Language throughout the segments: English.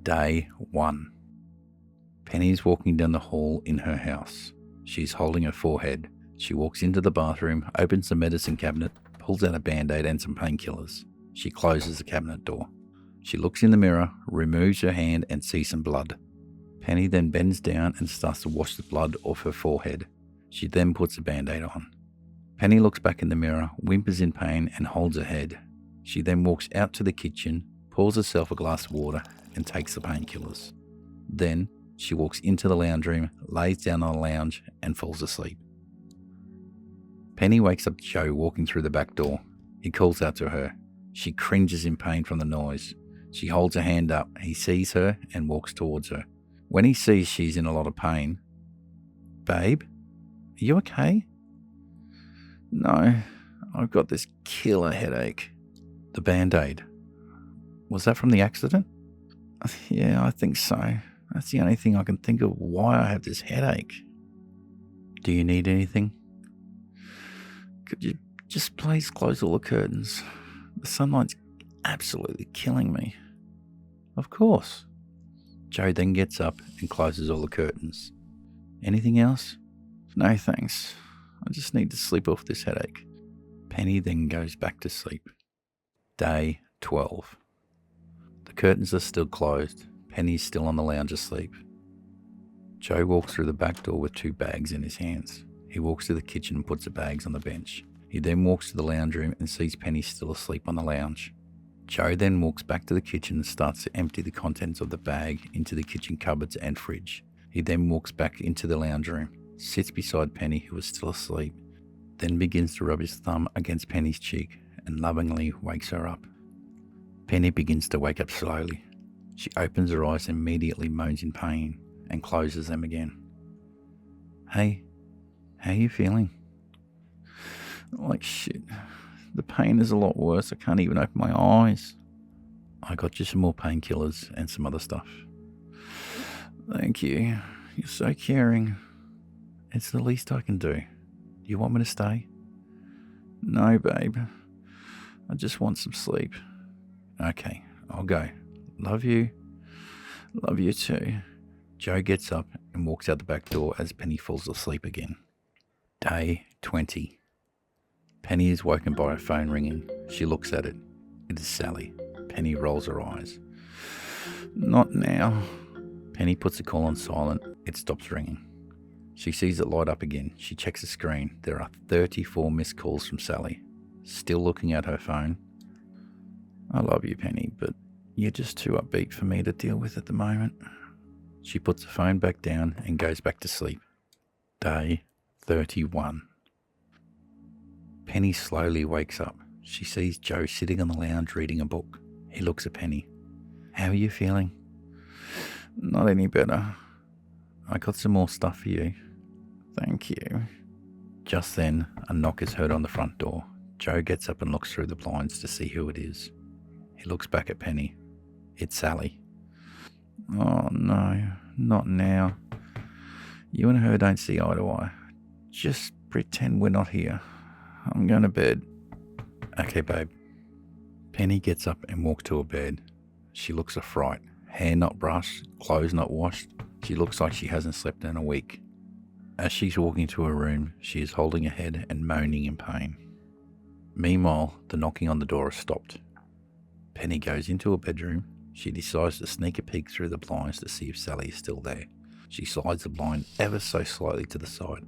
Day 1. Penny's walking down the hall in her house. She's holding her forehead. She walks into the bathroom, opens the medicine cabinet, pulls out a Band-Aid and some painkillers. She closes the cabinet door. She looks in the mirror, removes her hand and sees some blood. Penny then bends down and starts to wash the blood off her forehead. She then puts a Band-Aid on. Penny looks back in the mirror, whimpers in pain and holds her head. She then walks out to the kitchen, pours herself a glass of water and takes the painkillers. Then she walks into the lounge room, lays down on the lounge and falls asleep. Penny wakes up Joe walking through the back door. He calls out to her. She cringes in pain from the noise. She holds her hand up. He sees her and walks towards her. When he sees she's in a lot of pain, "Babe, are you okay?" "No, I've got this killer headache." "The Band-Aid, was that from the accident?" "Yeah, I think so. That's the only thing I can think of why I have this headache." "Do you need anything?" "Could you just please close all the curtains? The sunlight's absolutely killing me." "Of course." Joe then gets up and closes all the curtains. "Anything else?" "No, thanks. I just need to sleep off this headache." Penny then goes back to sleep. Day 12. The curtains are still closed. Penny's still on the lounge asleep. Joe walks through the back door with 2 bags in his hands. He walks to the kitchen and puts the bags on the bench. He then walks to the lounge room and sees Penny still asleep on the lounge. Joe then walks back to the kitchen and starts to empty the contents of the bag into the kitchen cupboards and fridge. He then walks back into the lounge room, sits beside Penny, who is still asleep, then begins to rub his thumb against Penny's cheek and lovingly wakes her up. Penny begins to wake up slowly. She opens her eyes and immediately moans in pain and closes them again. "Hey, how are you feeling?" "Like shit. The pain is a lot worse. I can't even open my eyes." "I got you some more painkillers and some other stuff." "Thank you. You're so caring." "It's the least I can do. Do you want me to stay?" "No, babe. I just want some sleep." "Okay, I'll go. Love you." "Love you too." Joe gets up and walks out the back door as Penny falls asleep again. Day 20. Penny is woken by her phone ringing. She looks at it. It is Sally. Penny rolls her eyes. "Not now." Penny puts the call on silent. It stops ringing. She sees it light up again. She checks the screen. There are 34 missed calls from Sally. Still looking at her phone. "I love you, Penny, but you're just too upbeat for me to deal with at the moment." She puts the phone back down and goes back to sleep. Day 31. Penny slowly wakes up. She sees Joe sitting on the lounge reading a book. He looks at Penny. "How are you feeling?" "Not any better." "I got some more stuff for you." "Thank you." Just then, a knock is heard on the front door. Joe gets up and looks through the blinds to see who it is. He looks back at Penny. It's Sally. "Oh no, not now. You and her don't see eye to eye. Just pretend we're not here. I'm going to bed." "Okay, babe." Penny gets up and walks to her bed. She looks a fright. Hair not brushed, clothes not washed. She looks like she hasn't slept in a week. As she's walking to her room, she is holding her head and moaning in pain. Meanwhile, the knocking on the door has stopped. Penny goes into her bedroom. She decides to sneak a peek through the blinds to see if Sally is still there. She slides the blind ever so slightly to the side.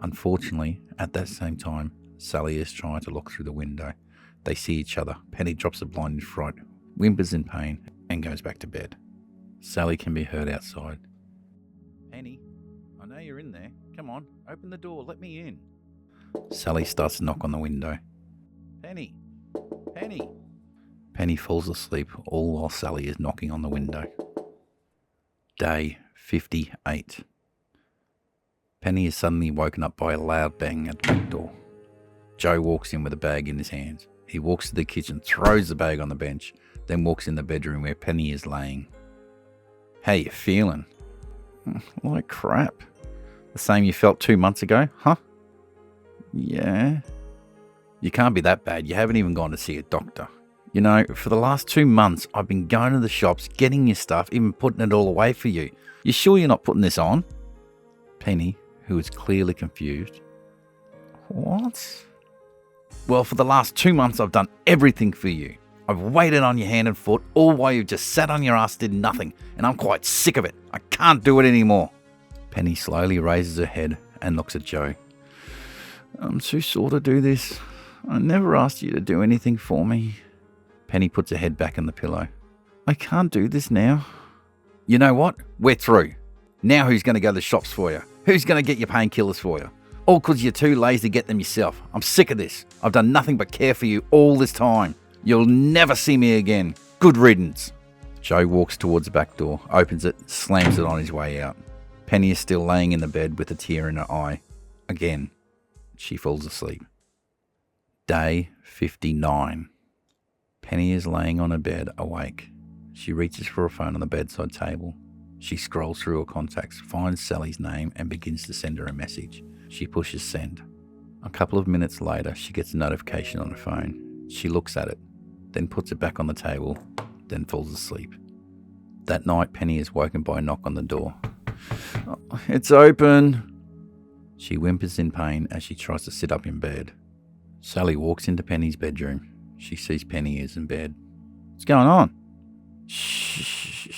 Unfortunately, at that same time, Sally is trying to look through the window. They see each other. Penny drops the blind in fright, whimpers in pain, and goes back to bed. Sally can be heard outside. "Penny, I know you're in there. Come on, open the door, let me in." Sally starts to knock on the window. "Penny! Penny!" Penny falls asleep, all while Sally is knocking on the window. Day 58. Penny is suddenly woken up by a loud bang at the back door. Joe walks in with a bag in his hands. He walks to the kitchen, throws the bag on the bench, then walks in the bedroom where Penny is laying. "How you feeling?" "Like crap." "The same you felt 2 months ago, huh?" "Yeah." "You can't be that bad. You haven't even gone to see a doctor. You know, for the last 2 months, I've been going to the shops, getting your stuff, even putting it all away for you. You sure you're not putting this on? Penny, who was clearly confused. What? Well, for the last 2 months, I've done everything for you. I've waited on your hand and foot, all while you've just sat on your ass, did nothing, and I'm quite sick of it. I can't do it anymore. Penny slowly raises her head and looks at Joe. I'm too sore to do this. I never asked you to do anything for me. Penny puts her head back in the pillow. I can't do this now. You know what? We're through. Now who's going to go to the shops for you? Who's going to get your painkillers for you? All because you're too lazy to get them yourself. I'm sick of this. I've done nothing but care for you all this time. You'll never see me again. Good riddance. Joe walks towards the back door, opens it, slams it on his way out. Penny is still laying in the bed with a tear in her eye. Again, she falls asleep. Day 59. Penny is laying on her bed, awake. She reaches for a phone on the bedside table. She scrolls through her contacts, finds Sally's name, and begins to send her a message. She pushes send. A couple of minutes later, she gets a notification on her phone. She looks at it, then puts it back on the table, then falls asleep. That night, Penny is woken by a knock on the door. Oh, it's open. She whimpers in pain as she tries to sit up in bed. Sally walks into Penny's bedroom. She sees Penny is in bed. What's going on? Shh,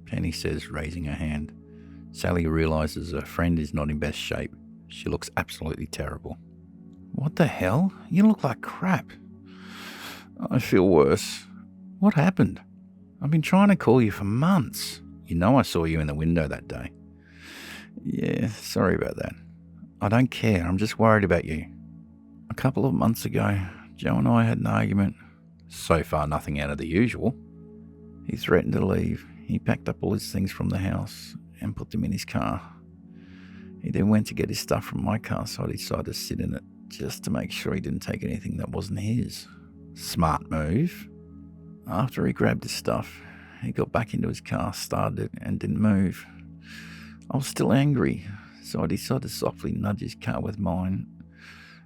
Penny says, raising her hand. Sally realizes her friend is not in best shape. She looks absolutely terrible. What the hell? You look like crap. I feel worse. What happened? I've been trying to call you for months. You know I saw you in the window that day. Yeah, sorry about that. I don't care. I'm just worried about you. A couple of months ago, Joe and I had an argument. So far, nothing out of the usual. He threatened to leave. He packed up all his things from the house and put them in his car. He then went to get his stuff from my car, so I decided to sit in it just to make sure he didn't take anything that wasn't his. Smart move. After he grabbed his stuff, he got back into his car, started it, and didn't move. I was still angry, so I decided to softly nudge his car with mine.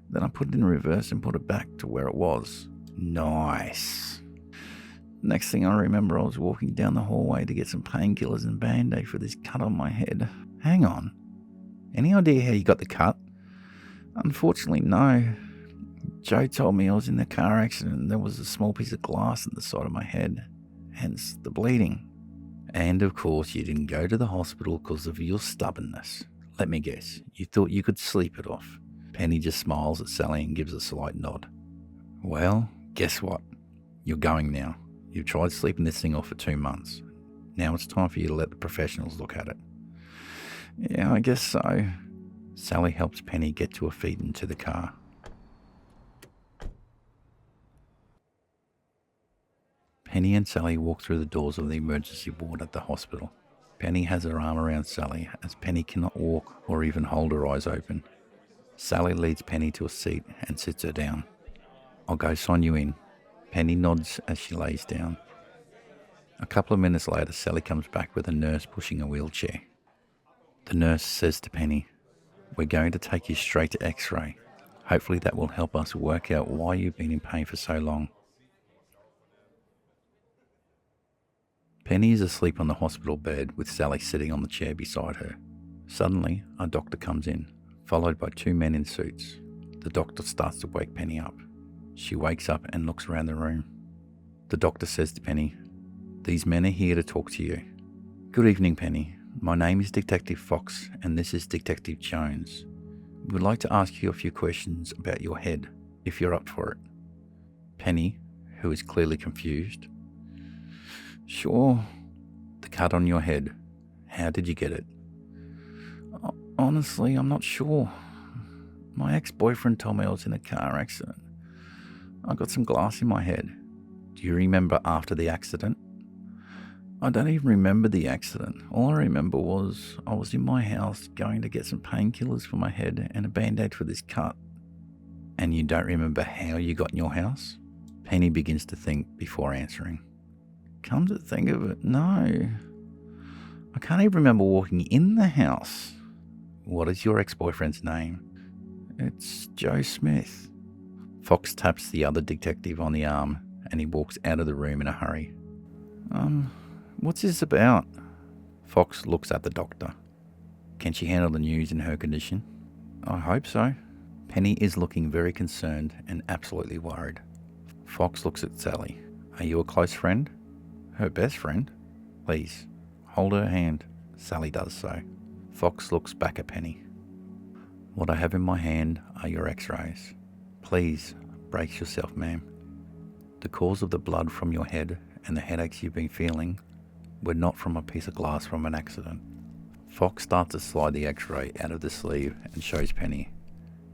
Then I put it in reverse and put it back to where it was. Nice. Next thing I remember, I was walking down the hallway to get some painkillers and Band-Aid for this cut on my head. Hang on. Any idea how you got the cut? Unfortunately, no. Joe told me I was in the car accident and there was a small piece of glass at the side of my head. Hence the bleeding. And of course, you didn't go to the hospital because of your stubbornness. Let me guess, you thought you could sleep it off. Penny just smiles at Sally and gives a slight nod. Well, guess what? You're going now. You've tried sleeping this thing off for 2 months. Now it's time for you to let the professionals look at it. Yeah, I guess so. Sally helps Penny get to her feet and to the car. Penny and Sally walk through the doors of the emergency ward at the hospital. Penny has her arm around Sally as Penny cannot walk or even hold her eyes open. Sally leads Penny to a seat and sits her down. I'll go sign you in. Penny nods as she lays down. A couple of minutes later, Sally comes back with a nurse pushing a wheelchair. The nurse says to Penny, "We're going to take you straight to X-ray. Hopefully that will help us work out why you've been in pain for so long." Penny is asleep on the hospital bed with Sally sitting on the chair beside her. Suddenly, a doctor comes in, followed by 2 men in suits. The doctor starts to wake Penny up. She wakes up and looks around the room. The doctor says to Penny, "These men are here to talk to you." "Good evening, Penny. My name is Detective Fox and this is Detective Jones. We would like to ask you a few questions about your head, if you're up for it." Penny, who is clearly confused. "Sure." "The cut on your head. How did you get it?" "Honestly, I'm not sure. My ex-boyfriend told me I was in a car accident. I got some glass in my head." "Do you remember after the accident?" "I don't even remember the accident. All I remember was I was in my house going to get some painkillers for my head and a Band-Aid for this cut." "And you don't remember how you got in your house?" Penny begins to think before answering. "Come to think of it, no. I can't even remember walking in the house." "What is your ex-boyfriend's name?" "It's Joe Smith." Fox taps the other detective on the arm and he walks out of the room in a hurry. What's this about? Fox looks at the doctor. Can she handle the news in her condition? I hope so. Penny is looking very concerned and absolutely worried. Fox looks at Sally. Are you a close friend? Her best friend? Please, hold her hand. Sally does so. Fox looks back at Penny. What I have in my hand are your x-rays. Please, brace yourself, ma'am. The cause of the blood from your head and the headaches you've been feeling were not from a piece of glass from an accident. Fox starts to slide the x-ray out of the sleeve and shows Penny.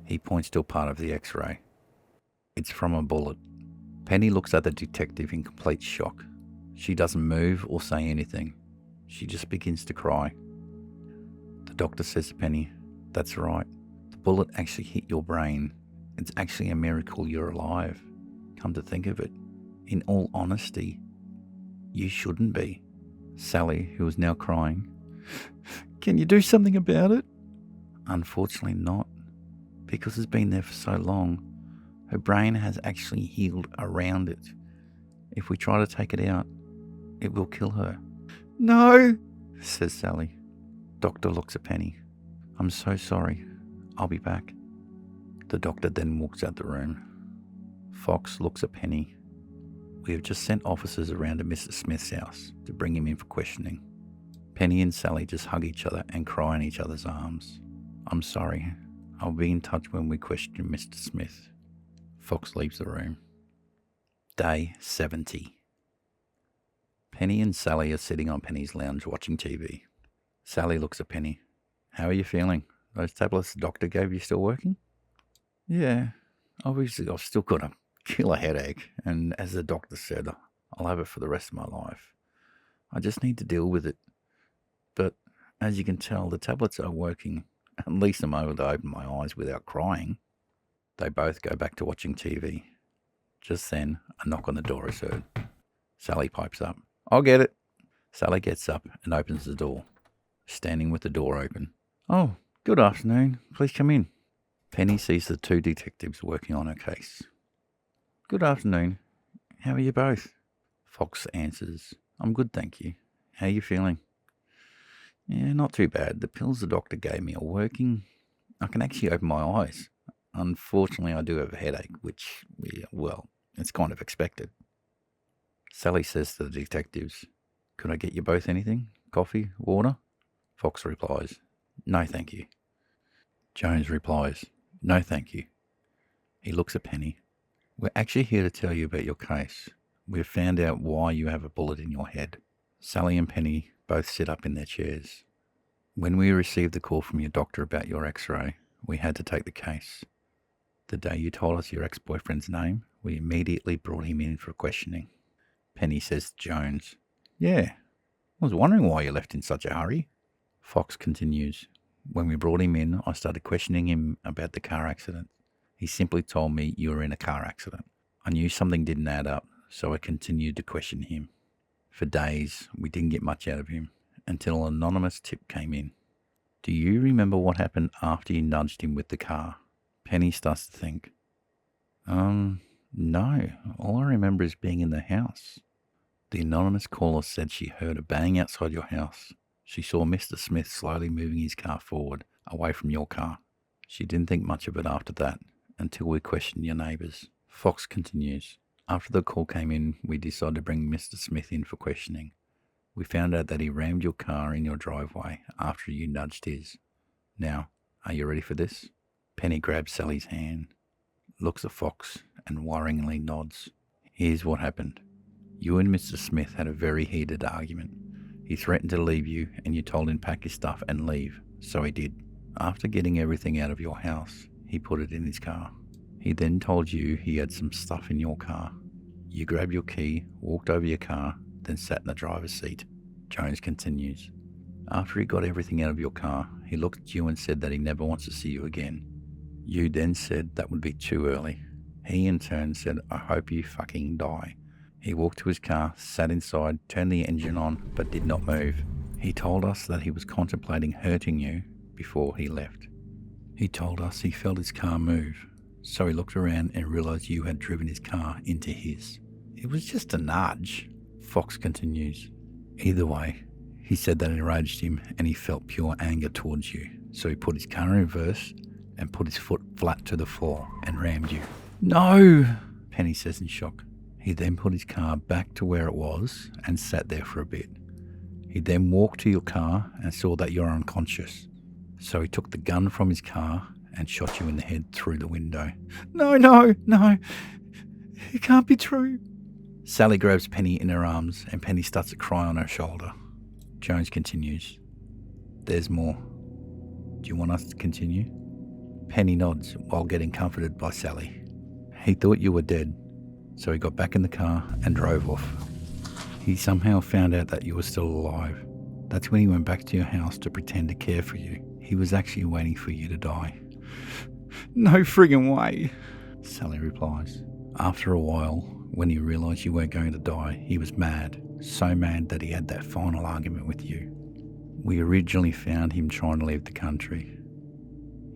He points to a part of the x-ray. It's from a bullet. Penny looks at the detective in complete shock. She doesn't move or say anything. She just begins to cry. The doctor says to Penny, "That's right. The bullet actually hit your brain. It's actually a miracle you're alive. Come to think of it, in all honesty, you shouldn't be." Sally, who is now crying, "Can you do something about it?" Unfortunately not, because it's been there for so long. Her brain has actually healed around it. If we try to take it out, it will kill her. "No," says Sally. Doctor looks at Penny. "I'm so sorry. I'll be back." The doctor then walks out the room. Fox looks at Penny. We have just sent officers around to Mr. Smith's house to bring him in for questioning. Penny and Sally just hug each other and cry in each other's arms. "I'm sorry. I'll be in touch when we question Mr. Smith." Fox leaves the room. Day 70. Penny and Sally are sitting on Penny's lounge watching TV. Sally looks at Penny. "How are you feeling? Those tablets the doctor gave you still working?" "Yeah, obviously I've still got a killer headache, and as the doctor said, I'll have it for the rest of my life. I just need to deal with it. But as you can tell, the tablets are working. At least I'm able to open my eyes without crying." They both go back to watching TV. Just then, a knock on the door is heard. Sally pipes up. "I'll get it." Sally gets up and opens the door, standing with the door open. "Oh, good afternoon. Please come in." Penny sees the two detectives working on her case. "Good afternoon. How are you both?" Fox answers, "I'm good, thank you. How are you feeling?" "Yeah, not too bad. The pills the doctor gave me are working. I can actually open my eyes. Unfortunately, I do have a headache, which, well, it's kind of expected." Sally says to the detectives, "Could I get you both anything? Coffee? Water?" Fox replies, "No, thank you." Jones replies, "No, thank you." He looks at Penny. "We're actually here to tell you about your case. We've found out why you have a bullet in your head." Sally and Penny both sit up in their chairs. "When we received the call from your doctor about your x-ray, we had to take the case. The day you told us your ex-boyfriend's name, we immediately brought him in for questioning." Penny says to Jones, "Yeah, I was wondering why you left in such a hurry." Fox continues, "When we brought him in, I started questioning him about the car accident. He simply told me you were in a car accident. I knew something didn't add up, so I continued to question him. For days, we didn't get much out of him, until an anonymous tip came in. Do you remember what happened after you nudged him with the car?" Penny starts to think. No. All I remember is being in the house. The anonymous caller said she heard a bang outside your house. She saw Mr. Smith slowly moving his car forward, away from your car. She didn't think much of it after that, until we questioned your neighbours." Fox continues, "After the call came in, we decided to bring Mr. Smith in for questioning. We found out that he rammed your car in your driveway after you nudged his. Now, are you ready for this?" Penny grabs Sally's hand, looks at Fox, and worryingly nods. "Here's what happened. You and Mr. Smith had a very heated argument. He threatened to leave you, and you told him pack his stuff and leave, so he did. After getting everything out of your house, he put it in his car. He then told you he had some stuff in your car. You grabbed your key, walked over your car, then sat in the driver's seat." Jones continues, "After he got everything out of your car, he looked at you and said that he never wants to see you again. You then said that would be too early. He in turn said, 'I hope you fucking die.' He walked to his car, sat inside, turned the engine on, but did not move. He told us that he was contemplating hurting you before he left. He told us he felt his car move, so he looked around and realized you had driven his car into his. It was just a nudge, Fox continues. Either way, he said that enraged him and he felt pure anger towards you. So he put his car in reverse and put his foot flat to the floor and rammed you. No, Penny says in shock. He then put his car back to where it was and sat there for a bit. He then walked to your car and saw that you're unconscious. So he took the gun from his car and shot you in the head through the window. No. It can't be true. Sally grabs Penny in her arms and Penny starts to cry on her shoulder. Jones continues. There's more. Do you want us to continue? Penny nods while getting comforted by Sally. He thought you were dead, so he got back in the car and drove off. He somehow found out that you were still alive. That's when he went back to your house to pretend to care for you. He was actually waiting for you to die. No friggin' way, Sally replies. After a while, when he realised you weren't going to die, he was mad. So mad that he had that final argument with you. We originally found him trying to leave the country.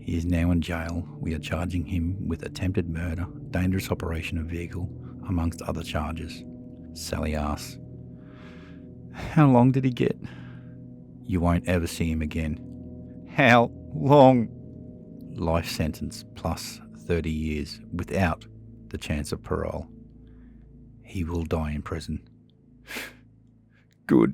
He is now in jail. We are charging him with attempted murder, dangerous operation of vehicle, amongst other charges. Sally asks, how long did he get? You won't ever see him again. How long? Life sentence plus 30 years without the chance of parole. He will die in prison. Good.